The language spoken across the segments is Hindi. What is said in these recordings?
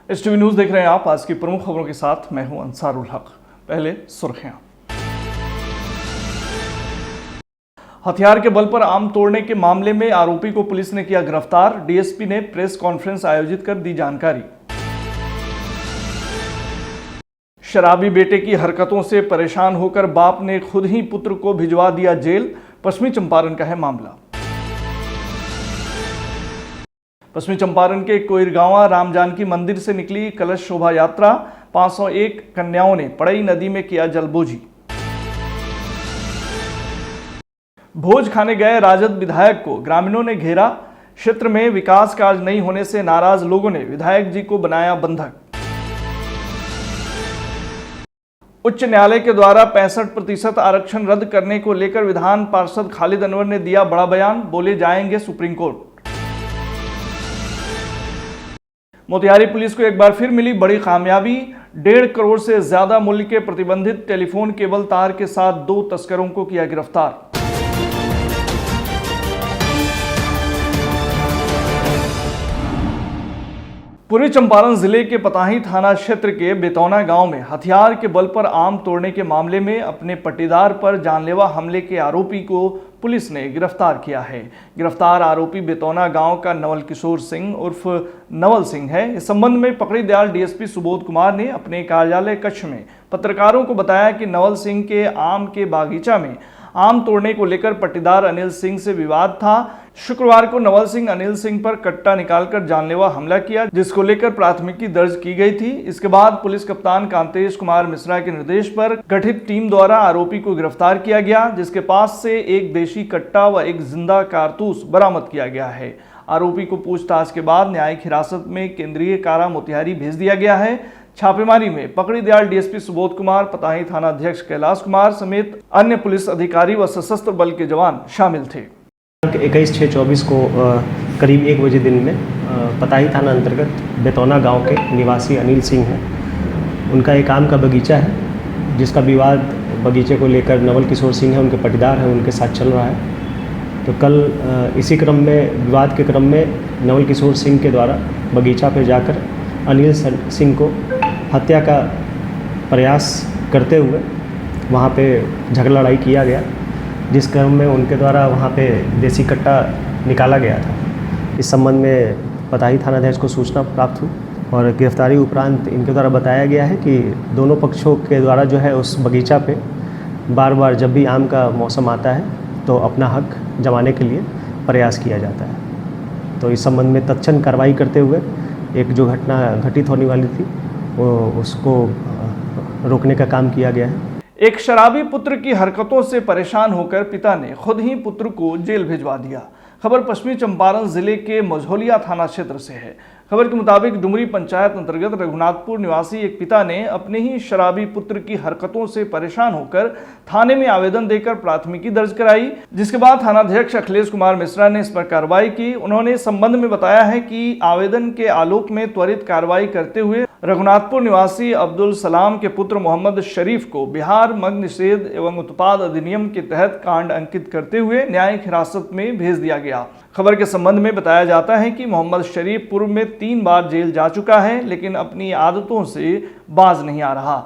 STV न्यूज देख रहे हैं आप। आज की प्रमुख खबरों के साथ मैं हूं अंसारुल हक। पहले सुर्खियां। हथियार के बल पर आम तोड़ने के मामले में आरोपी को पुलिस ने किया गिरफ्तार। डीएसपी ने प्रेस कॉन्फ्रेंस आयोजित कर दी जानकारी। शराबी बेटे की हरकतों से परेशान होकर बाप ने खुद ही पुत्र को भिजवा दिया जेल। पश्चिमी चंपारण का है मामला। पश्चिमी चंपारण के कोइरगांवा राम जानकी मंदिर से निकली कलश शोभा यात्रा। 501 कन्याओं ने पड़ई नदी में किया जलबोझी। भोज खाने गए राजद विधायक को ग्रामीणों ने घेरा। क्षेत्र में विकास कार्य नहीं होने से नाराज लोगों ने विधायक जी को बनाया बंधक। उच्च न्यायालय के द्वारा 65% आरक्षण रद्द करने को लेकर विधान पार्षद खालिद अनवर ने दिया बड़ा बयान। बोले जाएंगे सुप्रीम कोर्ट। मोतिहारी पुलिस को एक बार फिर मिली बड़ी कामयाबी। 1.5 करोड़ से ज्यादा मूल्य के प्रतिबंधित टेलीफोन केबल तार के साथ 2 तस्करों को किया गिरफ्तार। पूर्वी चंपारण जिले के पताही थाना क्षेत्र के बेतौना गांव में हथियार के बल पर आम तोड़ने के मामले में अपने पट्टीदार पर जानलेवा हमले के आरोपी को पुलिस ने गिरफ्तार किया है। गिरफ्तार आरोपी बेतौना गांव का नवल किशोर सिंह उर्फ नवल सिंह है। इस संबंध में पकड़ी दयाल डीएसपी सुबोध कुमार ने अपने कार्यालय कक्ष में पत्रकारों को बताया कि नवल सिंह के आम के बागीचा में आम तोड़ने को लेकर पट्टीदार अनिल सिंह से विवाद था। शुक्रवार को नवल सिंह अनिल सिंह पर कट्टा निकालकर जानलेवा हमला किया, जिसको लेकर प्राथमिकी दर्ज की गई थी। इसके बाद पुलिस कप्तान कांतेश कुमार मिश्रा के निर्देश पर गठित टीम द्वारा आरोपी को गिरफ्तार किया गया, जिसके पास से एक देशी कट्टा व एक जिंदा कारतूस बरामद किया गया है। आरोपी को पूछताछ के बाद न्यायिक हिरासत में केंद्रीय कारा मोतिहारी भेज दिया गया है। छापेमारी में पकड़ी दयाल डीएसपी सुबोध कुमार, पताही थाना अध्यक्ष कैलाश कुमार समेत अन्य पुलिस अधिकारी व सशस्त्र बल के जवान शामिल थे। 21/6/24 को करीब 1 बजे दिन में पताही थाना अंतर्गत बेतौना गांव के निवासी अनिल सिंह हैं। उनका एक आम का बगीचा है, जिसका विवाद बगीचे को लेकर नवल किशोर सिंह है, उनके पट्टीदार हैं, उनके साथ चल रहा है। तो कल इसी क्रम में विवाद के क्रम में नवल किशोर सिंह के द्वारा बगीचा पर जाकर अनिल सिंह को हत्या का प्रयास करते हुए वहाँ पे झगड़ा लड़ाई किया गया, जिस क्रम में उनके द्वारा वहाँ पे देसी कट्टा निकाला गया था। इस संबंध में पताही थानाध्यक्ष को सूचना प्राप्त हुई और गिरफ्तारी उपरांत इनके द्वारा बताया गया है कि दोनों पक्षों के द्वारा जो है उस बगीचा पे बार बार जब भी आम का मौसम आता है तो अपना हक जमाने के लिए प्रयास किया जाता है। तो इस संबंध में तत्क्षण कार्रवाई करते हुए एक जो घटना घटित होने वाली थी वो उसको रोकने का काम किया गया है। एक शराबी पुत्र की हरकतों से परेशान होकर पिता ने खुद ही पुत्र को जेल भिजवा दिया। खबर पश्चिमी चंपारण जिले के मझौलिया थाना क्षेत्र से है। खबर के मुताबिक डुमरी पंचायत अंतर्गत रघुनाथपुर निवासी एक पिता ने अपने ही शराबी पुत्र की हरकतों से परेशान होकर थाने में आवेदन देकर प्राथमिकी दर्ज कराई, जिसके बाद थानाध्यक्ष अखिलेश कुमार मिश्रा ने इस पर कार्रवाई की। उन्होंने संबंध में बताया है कि आवेदन के आलोक में त्वरित कार्रवाई करते हुए रघुनाथपुर निवासी अब्दुल सलाम के पुत्र मोहम्मद शरीफ को बिहार मद्य निषेध एवं उत्पाद अधिनियम के तहत कांड अंकित करते हुए न्यायिक हिरासत में भेज दिया गया। खबर के संबंध में बताया जाता है कि मोहम्मद शरीफ पूर्व में 3 बार जेल जा चुका है, लेकिन अपनी आदतों से बाज नहीं आ रहा।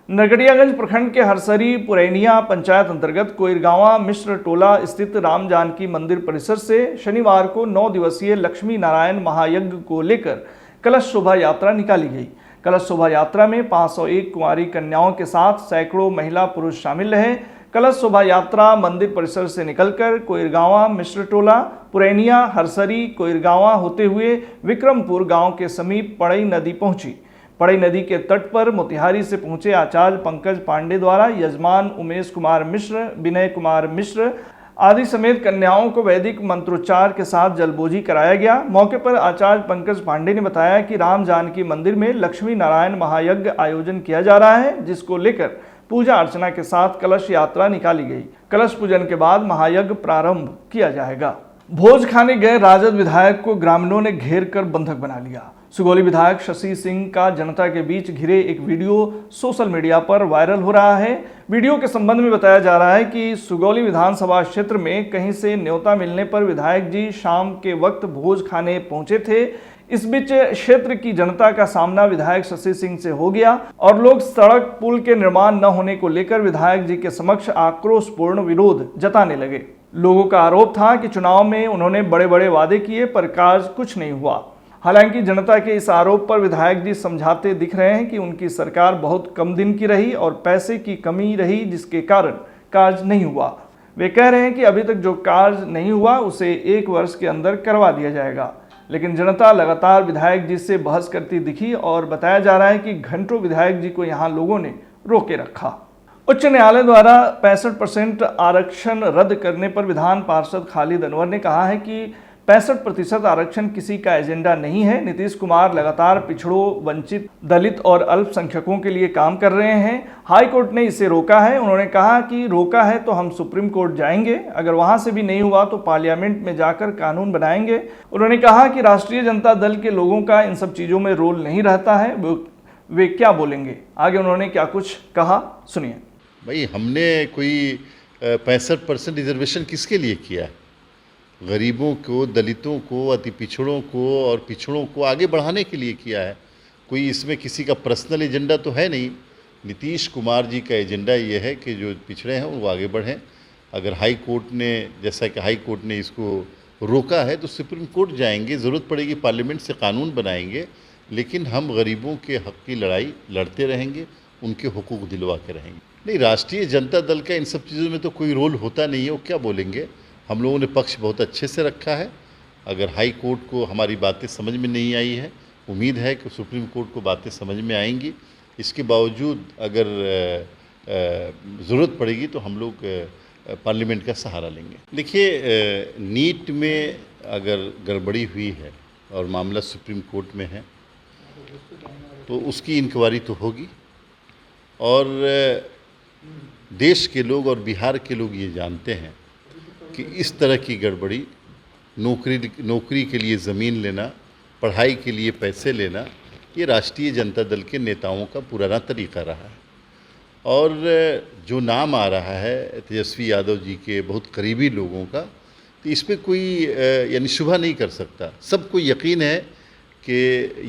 नरकटियागंज प्रखंड के हरसरी पुरैनिया पंचायत अंतर्गत कोइरगांवा मिश्र टोला स्थित राम जानकी मंदिर परिसर से शनिवार को 9 दिवसीय लक्ष्मी नारायण महायज्ञ को लेकर कलश शोभा यात्रा निकाली गई। कलश शोभा यात्रा में 501 कुंवारी कन्याओं के साथ सैकड़ों महिला पुरुष शामिल रहे। कलश शोभा यात्रा मंदिर परिसर से निकलकर कोइरगांवा मिश्र टोला पुरैनिया हरसरी कोइरगांवा होते हुए विक्रमपुर गांव के समीप पड़ई नदी पहुंची। पड़ई नदी के तट पर मोतिहारी से पहुंचे आचार्य पंकज पांडे द्वारा यजमान उमेश कुमार मिश्र, विनय कुमार मिश्र आदि समेत कन्याओं को वैदिक मंत्रोच्चार के साथ जलबोझी कराया गया। मौके पर आचार्य पंकज पांडे ने बताया कि राम जानकी मंदिर में लक्ष्मी नारायण महायज्ञ आयोजन किया जा रहा है, जिसको लेकर पूजा अर्चना के साथ कलश यात्रा निकाली गई। कलश पूजन के बाद महायज्ञ प्रारंभ किया जाएगा। भोज खाने गए राजद विधायक को ग्रामीणों ने घेर कर बंधक बना लिया। सुगौली विधायक शशि सिंह का जनता के बीच घिरे एक वीडियो सोशल मीडिया पर वायरल हो रहा है। वीडियो के संबंध में बताया जा रहा है कि सुगौली विधानसभा क्षेत्र में कहीं से न्योता मिलने पर विधायक जी शाम के वक्त भोज खाने पहुंचे थे। इस बीच क्षेत्र की जनता का सामना विधायक शशि सिंह से हो गया और लोग सड़क पुल के निर्माण न होने को लेकर विधायक जी के समक्ष आक्रोशपूर्ण विरोध जताने लगे। लोगों का आरोप था कि चुनाव में उन्होंने बड़े बड़े वादे किए पर कार्य कुछ नहीं हुआ। हालांकि जनता के इस आरोप पर विधायक जी समझाते दिख रहे हैं कि उनकी सरकार बहुत कम दिन की रही और पैसे की कमी रही, जिसके कारण कार्य नहीं हुआ। वे कह रहे हैं कि अभी तक जो कार्य नहीं हुआ उसे 1 वर्ष के अंदर करवा दिया जाएगा। लेकिन जनता लगातार विधायक जी से बहस करती दिखी और बताया जा रहा है कि घंटों विधायक जी को यहां लोगों ने रोके रखा। उच्च न्यायालय द्वारा 65% आरक्षण रद्द करने पर विधान पार्षद खालिद अनवर ने कहा है कि 65% आरक्षण किसी का एजेंडा नहीं है। नीतीश कुमार लगातार पिछड़ों, वंचित, दलित और अल्पसंख्यकों के लिए काम कर रहे हैं। हाई कोर्ट ने इसे रोका है। उन्होंने कहा कि रोका है तो हम सुप्रीम कोर्ट जाएंगे, अगर वहां से भी नहीं हुआ तो पार्लियामेंट में जाकर कानून बनाएंगे। उन्होंने कहा कि राष्ट्रीय जनता दल के लोगों का इन सब चीजों में रोल नहीं रहता है, वे क्या बोलेंगे। आगे उन्होंने क्या कुछ कहा, सुनिए। भाई, हमने कोई 65% रिजर्वेशन किसके लिए किया है? गरीबों को, दलितों को, अति पिछड़ों को और पिछड़ों को आगे बढ़ाने के लिए किया है। कोई इसमें किसी का पर्सनल एजेंडा तो है नहीं। नीतीश कुमार जी का एजेंडा ये है कि जो पिछड़े हैं वो आगे बढ़ें। अगर हाई कोर्ट ने, जैसा कि हाई कोर्ट ने इसको रोका है, तो सुप्रीम कोर्ट जाएंगे, ज़रूरत पड़ेगी पार्लियामेंट से कानून बनाएंगे, लेकिन हम गरीबों के हक़ की लड़ाई लड़ते रहेंगे, उनके हुकूक दिलवा के रहेंगे। नहीं, राष्ट्रीय जनता दल का इन सब चीज़ों में तो कोई रोल होता नहीं है, वो क्या बोलेंगे। हम लोगों ने पक्ष बहुत अच्छे से रखा है। अगर हाई कोर्ट को हमारी बातें समझ में नहीं आई है, उम्मीद है कि सुप्रीम कोर्ट को बातें समझ में आएंगी। इसके बावजूद अगर ज़रूरत पड़ेगी तो हम लोग पार्लियामेंट का सहारा लेंगे। देखिए, नीट में अगर गड़बड़ी हुई है और मामला सुप्रीम कोर्ट में है तो उसकी इंक्वायरी तो होगी और देश के लोग और बिहार के लोग ये जानते हैं कि इस तरह की गड़बड़ी, नौकरी के लिए ज़मीन लेना, पढ़ाई के लिए पैसे लेना, ये राष्ट्रीय जनता दल के नेताओं का पुराना तरीका रहा है। और जो नाम आ रहा है तेजस्वी यादव जी के बहुत करीबी लोगों का, तो इस पर कोई यानी शुबा नहीं कर सकता। सबको यकीन है कि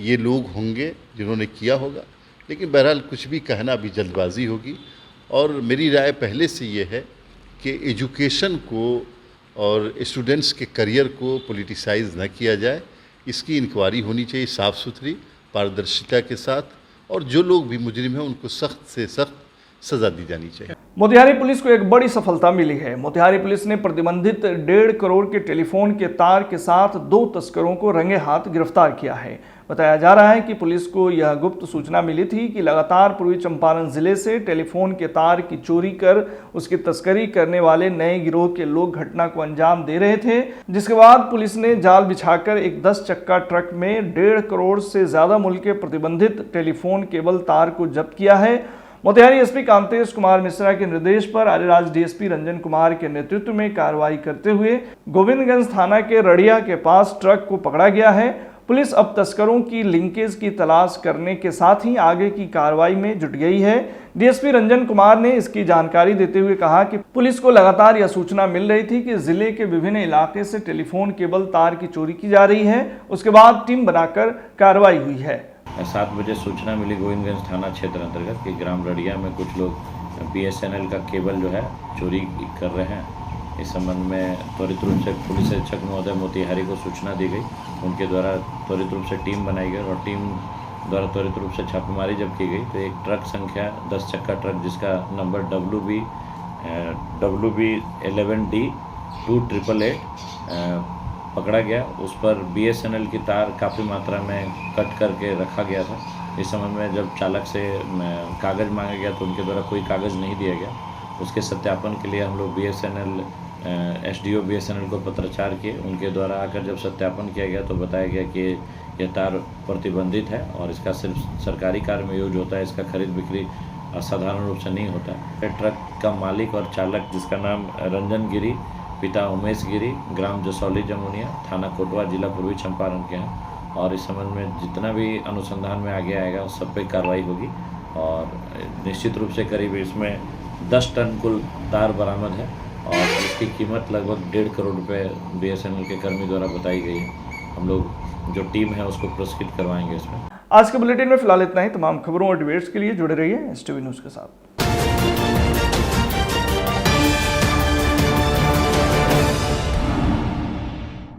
ये लोग होंगे जिन्होंने किया होगा, लेकिन बहरहाल कुछ भी कहना अभी जल्दबाजी होगी। और मेरी राय पहले से ये है कि एजुकेशन को और स्टूडेंट्स के करियर को पॉलिटिसाइज न किया जाए। इसकी इंक्वायरी होनी चाहिए साफ़ सुथरी, पारदर्शिता के साथ, और जो लोग भी मुजरिम हैं उनको सख्त से सख्त सज़ा दी जानी चाहिए। मोतिहारी पुलिस को एक बड़ी सफलता मिली है। मोतिहारी पुलिस ने प्रतिबंधित 1.5 करोड़ के टेलीफोन के तार के साथ 2 तस्करों को रंगे हाथ गिरफ्तार किया है। बताया जा रहा है कि पुलिस को यह गुप्त सूचना मिली थी कि लगातार पूर्वी चंपारण जिले से टेलीफोन के तार की चोरी कर उसकी तस्करी करने वाले नए गिरोह के लोग घटना को अंजाम दे रहे थे, जिसके बाद पुलिस ने जाल बिछाकर एक 10 चक्का ट्रक में 1.5 करोड़ से ज्यादा मूल्य के प्रतिबंधित टेलीफोन केबल तार को जब्त किया है। मोतिहारी एसपी कांतेश कुमार मिश्रा के निर्देश पर आर्यराज डीएसपी रंजन कुमार के नेतृत्व में कार्रवाई करते हुए गोविंदगंज थाना के रड़िया के पास ट्रक को पकड़ा गया है। पुलिस अब तस्करों की लिंकेज की तलाश करने के साथ ही आगे की कार्रवाई में जुट गई है। डीएसपी रंजन कुमार ने इसकी जानकारी देते हुए कहा कि पुलिस को लगातार यह सूचना मिल रही थी कि जिले के विभिन्न इलाके से टेलीफोन केबल तार की चोरी की जा रही है। उसके बाद टीम बनाकर कार्रवाई हुई है। 7 बजे सूचना मिली गोविंदगंज थाना क्षेत्र अंतर्गत कि ग्राम रड़िया में कुछ लोग बीएसएनएल का केबल जो है चोरी कर रहे हैं। इस संबंध में त्वरित रूप से पुलिस अधीक्षक महोदय मोतिहारी को सूचना दी गई। उनके द्वारा त्वरित रूप से टीम बनाई गई और टीम द्वारा त्वरित रूप से छापेमारी जब की गई तो एक ट्रक संख्या 10 चक्का ट्रक जिसका नंबर WB 11D 2888 पकड़ा गया। उस पर बीएसएनएल की तार काफ़ी मात्रा में कट करके रखा गया था। इस संबंध में जब चालक से कागज़ मांगा गया तो उनके द्वारा कोई कागज़ नहीं दिया गया। उसके सत्यापन के लिए हम लोग बीएसएनएल एसडीओ बीएसएनएल को पत्राचार किए। उनके द्वारा आकर जब सत्यापन किया गया तो बताया गया कि यह तार प्रतिबंधित है और इसका सिर्फ सरकारी कार्य में यूज होता है, इसका खरीद बिक्री असाधारण रूप से नहीं होता है। ट्रक का मालिक और चालक जिसका नाम रंजन गिरी पिता उमेश गिरी ग्राम जसौली जमुनिया थाना कोटवा जिला पूर्वी चंपारण के हैं और इस संबंध में जितना भी अनुसंधान में आगे आएगा उस सब पे कार्रवाई होगी और निश्चित रूप से करीब इसमें 10 टन कुल तार बरामद है और इसकी कीमत लगभग 1.5 करोड़ रुपए बीएसएनएल के कर्मी द्वारा बताई गई है। हम लोग जो टीम है उसको प्रोसिक्यूट करवाएंगे इसमें। आज के बुलेटिन में फिलहाल इतना ही। तमाम खबरों और डिबेट्स के लिए जुड़े रहिए STV न्यूज़ के साथ।